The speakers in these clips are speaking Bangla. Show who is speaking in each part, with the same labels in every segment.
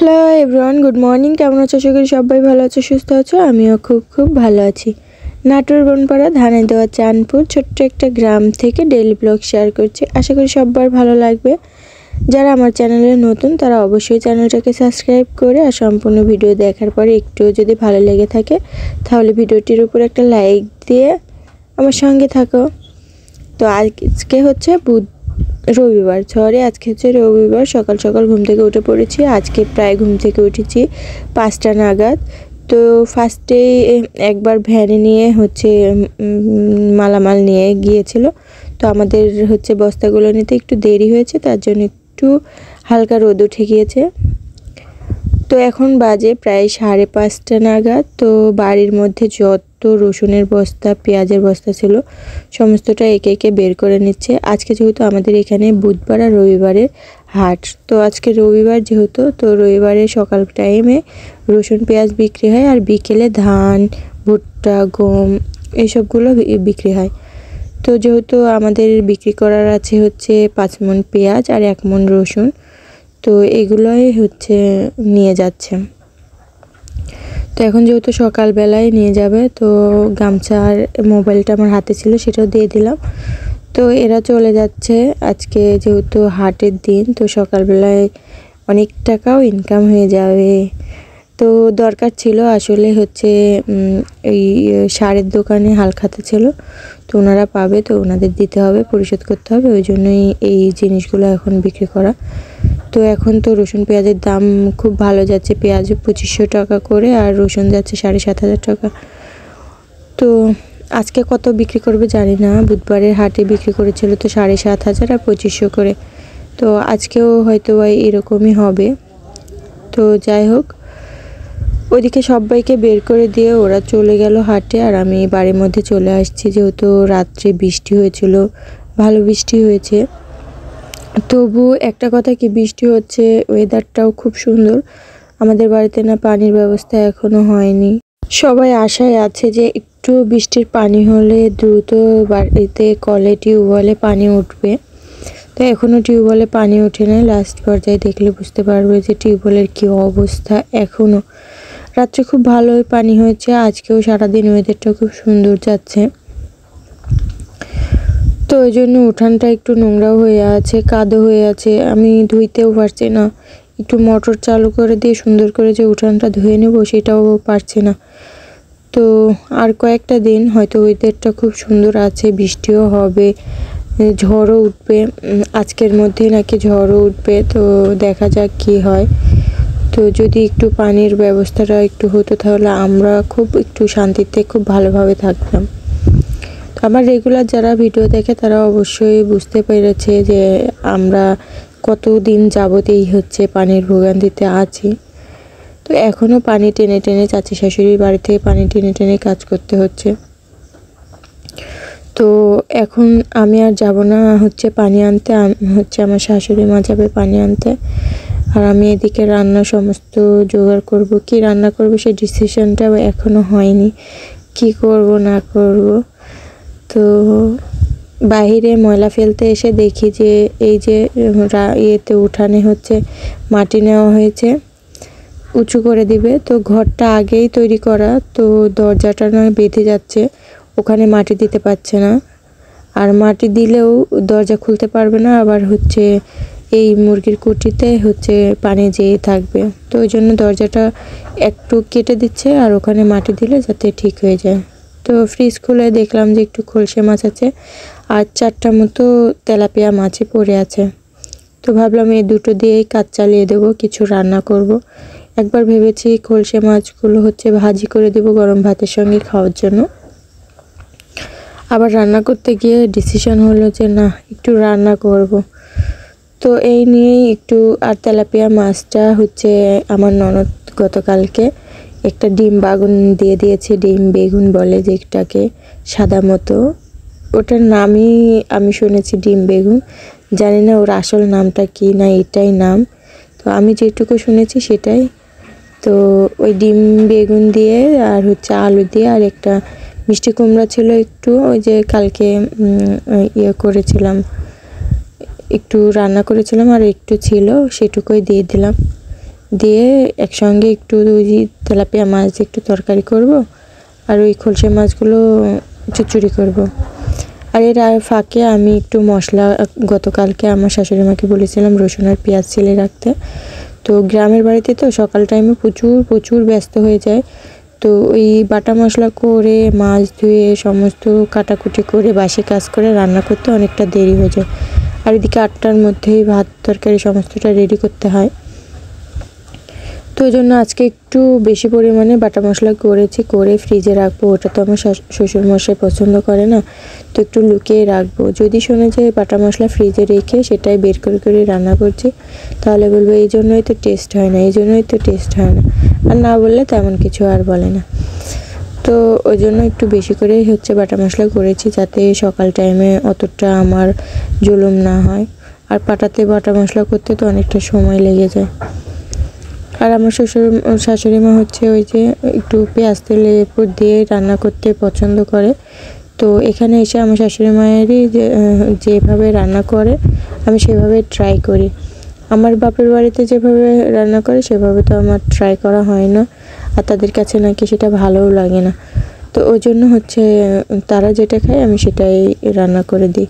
Speaker 1: Hello everyone, good morning. কেমন আছো? আশা করি সবাই ভালো আছো, সুস্থ আছো। আমিও খুব ভালো আছি। নাটোর বনপাড়া ধানের দেওয়া চাঁদপুর ছোট্ট একটা গ্রাম থেকে ডেইলি ব্লগ শেয়ার করছি। আশা করি সবার ভালো লাগবে। যারা আমার চ্যানেলে নতুন তারা অবশ্যই চ্যানেলটাকে সাবস্ক্রাইব করে আর সম্পূর্ণ ভিডিও দেখার পরে একটু যদি ভালো লেগে থাকে তাহলে ভিডিওটির উপর একটা লাইক দিয়ে আমার সঙ্গে থাকো। তো আজকে হচ্ছে রবিবার, আজকে হচ্ছে রবিবার। সকাল সকাল ঘুম থেকে উঠে পড়েছি। আজকে প্রায় ঘুম থেকে উঠেছি 5টা নাগাদ। তো ফার্স্টেই একবার ভ্যানে নিয়ে হচ্ছে মালামাল নিয়ে গিয়েছিল। তো আমাদের হচ্ছে বস্তাগুলো নিতে একটু দেরি হয়েছে, তার জন্য একটু হালকা রোদ উঠে গিয়েছে। তো এখন বাজে প্রায় 5:30 নাগাদ। তো বাড়ির মধ্যে যত রসুনের বস্তা, পেঁয়াজের বস্তা ছিল সমস্তটা একে একে বের করে নিচ্ছে। আজকে যেহেতু আমাদের এখানে বুধবার আর রবিবারের হাট, তো আজকে রবিবার যেহেতু, তো রবিবারে সকাল টাইমে রসুন পেঁয়াজ বিক্রি হয় আর বিকেলে ধান, ভুট্টা, গম এইসবগুলো বিক্রি হয়। তো যেহেতু আমাদের বিক্রি করার আছে হচ্ছে 5 মণ পেঁয়াজ আর 1 মণ রসুন, তো এগুলোই হচ্ছে নিয়ে যাচ্ছে। তো এখন যেহেতু সকালবেলায় নিয়ে যাবে, তো গামছা আর মোবাইলটা আমার হাতে ছিল সেটাও দিয়ে দিলাম। তো এরা চলে যাচ্ছে। আজকে যেহেতু হাটের দিন, তো সকালবেলায় অনেক টাকাও ইনকাম হয়ে যাবে। তো দরকার ছিল আসলে হচ্ছে এই সারের দোকানে হাল খাতা ছিল, তো ওনারা পাবে, তো ওনাদের দিতে হবে, পরিশোধ করতে হবে, ওই জন্যই এই জিনিসগুলো এখন বিক্রি করা। তো এখন তো রসুন পেঁয়াজের দাম খুব ভালো যাচ্ছে। পেঁয়াজ 2500 টাকা করে আর রসুন যাচ্ছে 7500 টাকা। তো আজকে কত বিক্রি করবে জানি না। বুধবারের হাটে বিক্রি করেছিল তো 7500 আর 2500 করে। তো আজকেও হয়তো এরকমই হবে। তো যাই হোক, ওইদিকে সবাইকে বের করে দিয়ে ওরা চলে গেল হাটে আর আমি বাড়ির মধ্যে চলে আসছি। যেহেতু রাত্রে বৃষ্টি হয়েছিল, ভালো বৃষ্টি হয়েছে। তবু একটা কথা কি, বৃষ্টি হচ্ছে, ওয়েদারটাও খুব সুন্দর। আমাদের বাড়িতে না পানির ব্যবস্থা এখনো হয়নি। সবাই আশায় আছে যে একটু বৃষ্টির পানি হলে দ্রুত বাড়িতে কলে, টিউবওয়েলে পানি উঠবে। তো এখনও টিউবওয়েলে পানি ওঠে না। লাস্ট পর্যায়ে দেখলে বুঝতে পারবে যে টিউবওয়েলের কী অবস্থা। এখনও রাত্রে খুব ভালোই পানি হয়েছে। আজকেও সারাদিন ওয়েদারটা খুব সুন্দর যাচ্ছে। তো ওই জন্য উঠানটা একটু নোংরাও হয়ে আছে, কাদো হয়ে আছে, আমি ধুইতেও পারছি না। একটু মোটর চালু করে দিয়ে সুন্দর করে যে উঠানটা ধুয়ে নেব সেটাও পারছি না। তো আর কয়েকটা দিন হয়তো ওয়েদারটা খুব সুন্দর আছে, বৃষ্টিও হবে, ঝড়ও উঠবে। আজকের মধ্যে নাকি ঝড়ও উঠবে, তো দেখা যাক কি হয়। তো যদি একটু পানির ব্যবস্থাটা একটু হতো তাহলে আমরা খুব একটু শান্তিতে খুব ভালোভাবে থাকতাম। আমার রেগুলার যারা ভিডিও দেখে তারা অবশ্যই বুঝতে পেরেছে যে আমরা কতদিন যাবতেই হচ্ছে পানির ভোগান্তিতে আছি। তো এখনও পানি টেনে টেনে চাচি শাশুড়ির বাড়ি থেকে পানি টেনে টেনে কাজ করতে হচ্ছে। তো এখন আমি আর যাব না হচ্ছে পানি আনতে, হচ্ছে আমার শাশুড়ি মা যাবে পানি আনতে। আর আমি এদিকে রান্না সমস্ত জোগাড় করব। কি রান্না করব সেই ডিসিশনটা এখনও হয়নি, কি করব না করব। তো বাইরে ময়লা ফেলতে এসে দেখি যে এই যে ইয়েতে উঠানে হচ্ছে মাটি নেওয়া হয়েছে, উঁচু করে দিবে। তো ঘরটা আগেই তৈরি করা, তো দরজাটা নয় বেঁধে যাচ্ছে, ওখানে মাটি দিতে পারছে না। আর মাটি দিলেও দরজা খুলতে পারবে না, আবার হচ্ছে এই মুরগির কুটিতে হচ্ছে পানি যেয়ে থাকবে। তো ওই জন্য দরজাটা একটু কেটে দিচ্ছে আর ওখানে মাটি দিলে যাতে ঠিক হয়ে যায়। তো ফ্রিজ খুলে দেখলাম যে একটু খলসে মাছ আছে আর 4টা মতো তেলাপিয়া মাছই পড়ে আছে। তো ভাবলাম এই দুটো দিয়েই কাজ চালিয়ে দেবো, কিছু রান্না করব। একবার ভেবেছি খলসে মাছগুলো হচ্ছে ভাজি করে দেব গরম ভাতের সঙ্গে খাওয়ার জন্য। আবার রান্না করতে গিয়ে ডিসিশন হলো যে না, একটু রান্না করব। তো এই নিয়েই একটু, আর তেলাপিয়া মাছটা হচ্ছে আমার ননদ গতকালকে একটা ডিম বাগুন দিয়ে দিয়েছে, ডিম বেগুন বলে যেটাকে, সাদা মতো। ওটার নামই আমি শুনেছি ডিম বেগুন, জানি না ওর আসল নামটা কি না এটাই নাম। তো আমি যেটুকু শুনেছি সেটাই। তো ওই ডিম বেগুন দিয়ে আর হচ্ছে আলু দিয়ে আর একটা মিষ্টি কুমড়া ছিল একটু, ওই যে কালকে করেছিলাম, একটু রান্না করেছিলাম আর একটু ছিল, সেটুকুই দিয়ে দিলাম। দিয়ে একসঙ্গে একটু ওই তেলাপিয়া মাছ দিয়ে একটু তরকারি করব, আর ওই খলসে মাছগুলো চচ্চড়ি করব। আর এর ফাঁকে আমি একটু মশলা, গতকালকে আমার শাশুড়ি মাকে বলেছিলাম রসুন আর পেঁয়াজ ছিলে রাখতে। তো গ্রামের বাড়িতে তো সকাল টাইমে প্রচুর ব্যস্ত হয়ে যায়। তো ওই বাটা মশলা করে, মাছ ধুয়ে, সমস্ত কাটাকুটি করে, বাসি কাজ করে রান্না করতে অনেকটা দেরি হয়ে যায়। আর এদিকে 8টার মধ্যেই ভাত তরকারি সমস্তটা রেডি করতে হয়। তো ওই জন্য আজকে একটু বেশি পরিমাণে বাটা মশলা করেছি, করে ফ্রিজে রাখবো। ওটা তো আমার শ্বশুরমশাই পছন্দ করে না, তো একটু লুকিয়ে রাখবো। যদি শোনে যে বাটা মশলা ফ্রিজে রেখে সেটাই বের করে রান্না করছি, তাহলে বলবো এই জন্যই তো টেস্ট হয় না, এই জন্যই তো টেস্ট হয় না। আর না বললে তেমন কিছু আর বলে না। তো ওই জন্য একটু বেশি করেই বাটা মশলা করেছি, যাতে সকাল টাইমে অতটা আমার জুলুম না হয়। আর পাটাতে বাটা মশলা করতে তো অনেকটা সময় লেগে যায়। আর আমার শাশুড়ি মা ওই যে একটু পেঁয়াজ তেলে এরপর দিয়ে রান্না করতে পছন্দ করে। তো এখানে এসে আমার শাশুড়ি মায়েরই যেভাবে রান্না করে আমি সেভাবে ট্রাই করি। আমার বাপের বাড়িতে যেভাবে রান্না করে সেভাবে তো আমার ট্রাই করা হয় না, আর তাদের কাছে নাকি সেটা ভালোও লাগে না। তো ওই জন্য তারা যেটা খায় আমি সেটাই রান্না করে দিই।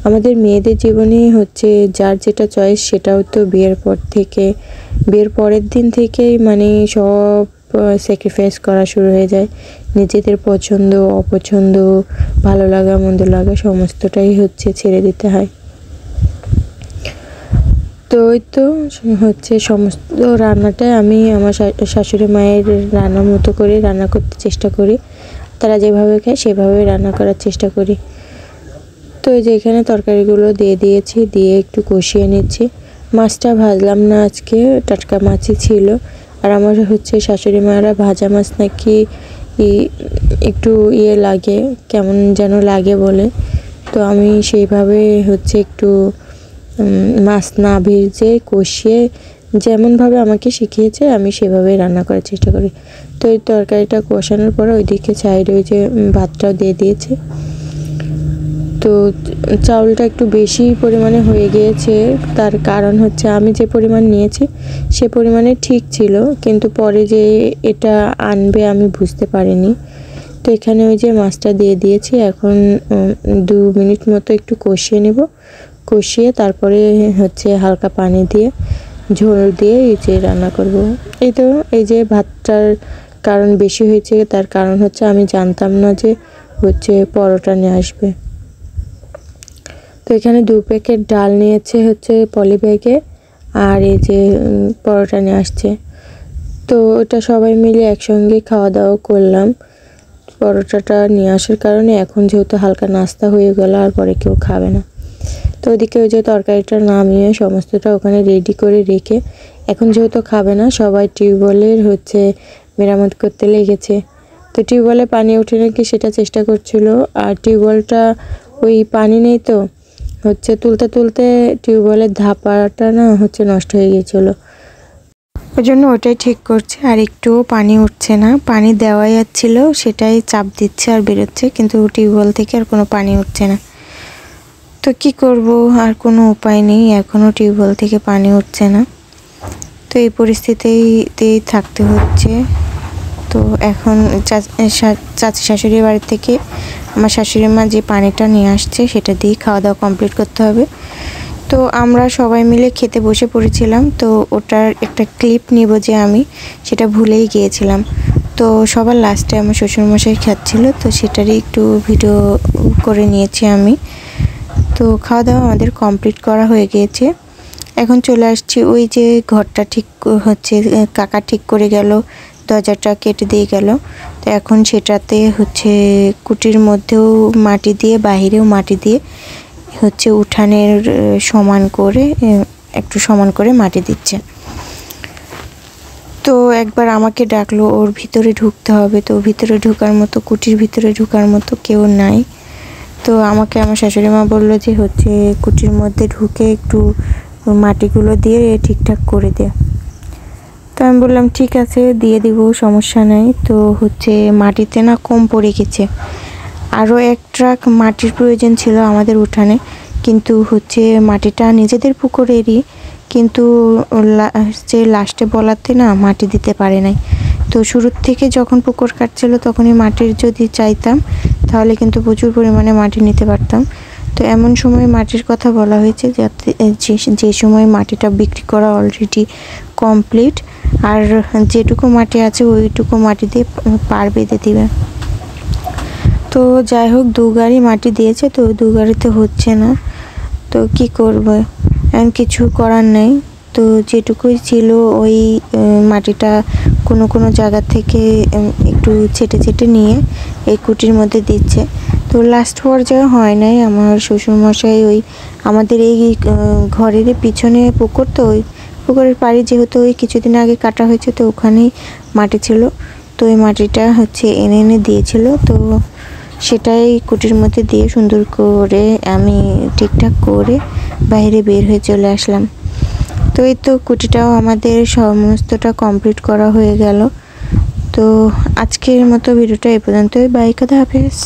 Speaker 1: আমাদের মেয়েদের জীবনে যার যেটা চয়েস সেটাও তো বিয়ের পরের দিন থেকেই মানে সব স্যাক্রিফাইস করা শুরু হয়ে যায়। নিজেদের পছন্দ অপছন্দ, ভালো লাগা মন্দ লাগা সমস্তটাই ছেড়ে দিতে হয়। তো ওই তো সমস্ত রান্নাটাই আমি আমার শাশুড়ি মায়ের রান্নার মতো করে রান্না করতে চেষ্টা করি। তারা যেভাবে খায় সেভাবে রান্না করার চেষ্টা করি। তো এই যে এখানে তরকারিগুলো দিয়ে দিয়েছি, দিয়ে একটু কষিয়ে নিচ্ছি। মাছটা ভাজলাম না, আজকে টাটকা মাছই ছিল। আর আমার শাশুড়ি মায়েরা ভাজা মাছ নাকি একটু লাগে, কেমন যেন লাগে বলে। তো আমি সেইভাবে একটু মাছ না ভেজে কষিয়ে যেমনভাবে আমাকে শিখিয়েছে আমি সেভাবেই রান্না করার চেষ্টা করি। তো এই তরকারিটা কষানোর পরে ওইদিকে সাইডে ওই যে ভাতটাও দিয়ে দিয়েছে। তো চাউলটা একটু বেশি পরিমাণে হয়ে গিয়েছে, তার কারণ আমি যে পরিমাণ নিয়েছি সে পরিমাণে ঠিক ছিল, কিন্তু পরে যে এটা আনবে আমি বুঝতে পারিনি। তো এখানে ওই যে মাছটা দিয়ে দিয়েছি। এখন 2 মিনিট মতো একটু কষিয়ে নেব, কষিয়ে তারপরে হালকা পানি দিয়ে ঝোল দিয়ে এই যে রান্না করব। এই তো এই যে ভাতটার কারণ বেশি হয়েছে, তার কারণ আমি জানতাম না যে পরোটা নিয়ে আসবে। তো এখানে 2 প্যাকেট ডাল নিয়েছে পলি ব্যাগে, আর এই যে পরোটা নিয়ে আসছে। তো ওটা সবাই মিলে একসঙ্গে খাওয়া দাওয়া করলাম। পরোটাটা নিয়ে আসার কারণে এখন যেহেতু হালকা নাস্তা হয়ে গেল, আর পরে কেউ খাবে না। তো ওইদিকে ওই যে তরকারিটা নামিয়ে সমস্তটা ওখানে রেডি করে রেখে, এখন যেহেতু খাবে না সবাই টিউবওয়েলের মেরামত করতে লেগেছে। তো টিউবওয়েলে পানি ওঠে নাকি সেটা চেষ্টা করছিল, আর টিউবওয়েলটা ওই পানি নেই তো তুলতে টিউবওয়েলের ধাপাটা না নষ্ট হয়ে গিয়েছিলো। ওই জন্য ওটাই ঠিক করছে, আর একটুও পানি উঠছে না। পানি দেওয়া যাচ্ছিল সেটাই চাপ দিচ্ছে আর বেরোচ্ছে, কিন্তু টিউবওয়েল থেকে আর কোনো পানি উঠছে না। তো কি করব, আর কোনো উপায় নেই, এখনও টিউবওয়েল থেকে পানি উঠছে না। তো এই পরিস্থিতিতেই থাকতে হচ্ছে। তো এখন চাচি শাশুড়ির বাড়ি থেকে আমার শাশুড়ি মা যে পানিটা নিয়ে আসছে সেটা দিয়ে খাওয়া দাওয়া কমপ্লিট করতে হবে। তো আমরা সবাই মিলে খেতে বসে পড়েছিলাম। তো ওটার একটা ক্লিপ নিব যে আমি সেটা ভুলেই গিয়েছিলাম। তো সবার লাস্টে আমার শ্বশুরমশাই খাচ্ছিল, তো সেটারই একটু ভিডিও করে নিয়েছি আমি। তো খাওয়া দাওয়া আমাদের কমপ্লিট করা হয়ে গিয়েছে। এখন চলে আসছি ওই যে ঘরটা ঠিক কাকা ঠিক করে গেল, দরজাটা কেটে দিয়ে গেল। তো এখন সেটাতে কুটির মধ্যেও মাটি দিয়ে বাহিরেও মাটি দিয়ে উঠানের একটু সমান করে মাটি দিচ্ছে। তো একবার আমাকে ডাকলো, ওর ভিতরে ঢুকতে হবে। তো ভিতরে ঢোকার মতো, কুটির ভিতরে ঢোকার মতো কেউ নাই। তো আমাকে আমার শাশুড়ি মা বললো যে কুটির মধ্যে ঢুকে একটু মাটিগুলো দিয়ে ঠিকঠাক করে দে। তো আমি বললাম ঠিক আছে, দিয়ে দিব, সমস্যা নাই। তো মাটিতে না কম পড়ে গেছে, আরও 1 ট্রাক মাটির প্রয়োজন ছিল আমাদের উঠানে, কিন্তু হচ্ছে মাটিটা নিজেদের পুকুরেরই, কিন্তু যে লাস্টে বলাতে না মাটি দিতে পারে নাই। তো শুরুর থেকে যখন পুকুর কাটছিল তখনই মাটির যদি চাইতাম তাহলে কিন্তু প্রচুর পরিমাণে মাটি নিতে পারতাম। তো এমন সময় মাটির কথা বলা হয়েছে যাতে যে সময় মাটিটা বিক্রি করা অলরেডি কমপ্লিট, আর যেটুকু মাটি আছে ওইটুকু মাটি দিয়ে পার বেঁধে দিবে। তো যাই হোক 2 গাড়ি মাটি দিয়েছে, তো 2 গাড়িতে হচ্ছে না, তো কি করবে, এখন কিছু করার নেই। তো যেটুকুই ছিল ওই মাটিটা কোনো জায়গা থেকে একটু ছেটে নিয়ে এই কুটির মধ্যে দিচ্ছে। তো লাস্ট পর্যায়ে হয় নাই, আমার শ্বশুরমশাই ওই আমাদের এই ঘরের পিছনে পুকুর, তো ওই পুকুরের পাড়ে যেহেতু ওই কিছুদিন আগে কাটা হয়েছে, তো ওখানেই মাটি ছিল, তো ওই মাটিটা হচ্ছে এনে দিয়েছিল। তো সেটাই কুটির মধ্যে দিয়ে সুন্দর করে আমি ঠিকঠাক করে বাইরে বের হয়ে চলে আসলাম। তো এই তো কুটিটাও আমাদের সমস্তটা কমপ্লিট করা হয়ে গেল। তো আজকের মতো ভিডিওটা এই পর্যন্তই। বাই, খোদা হাফেজ।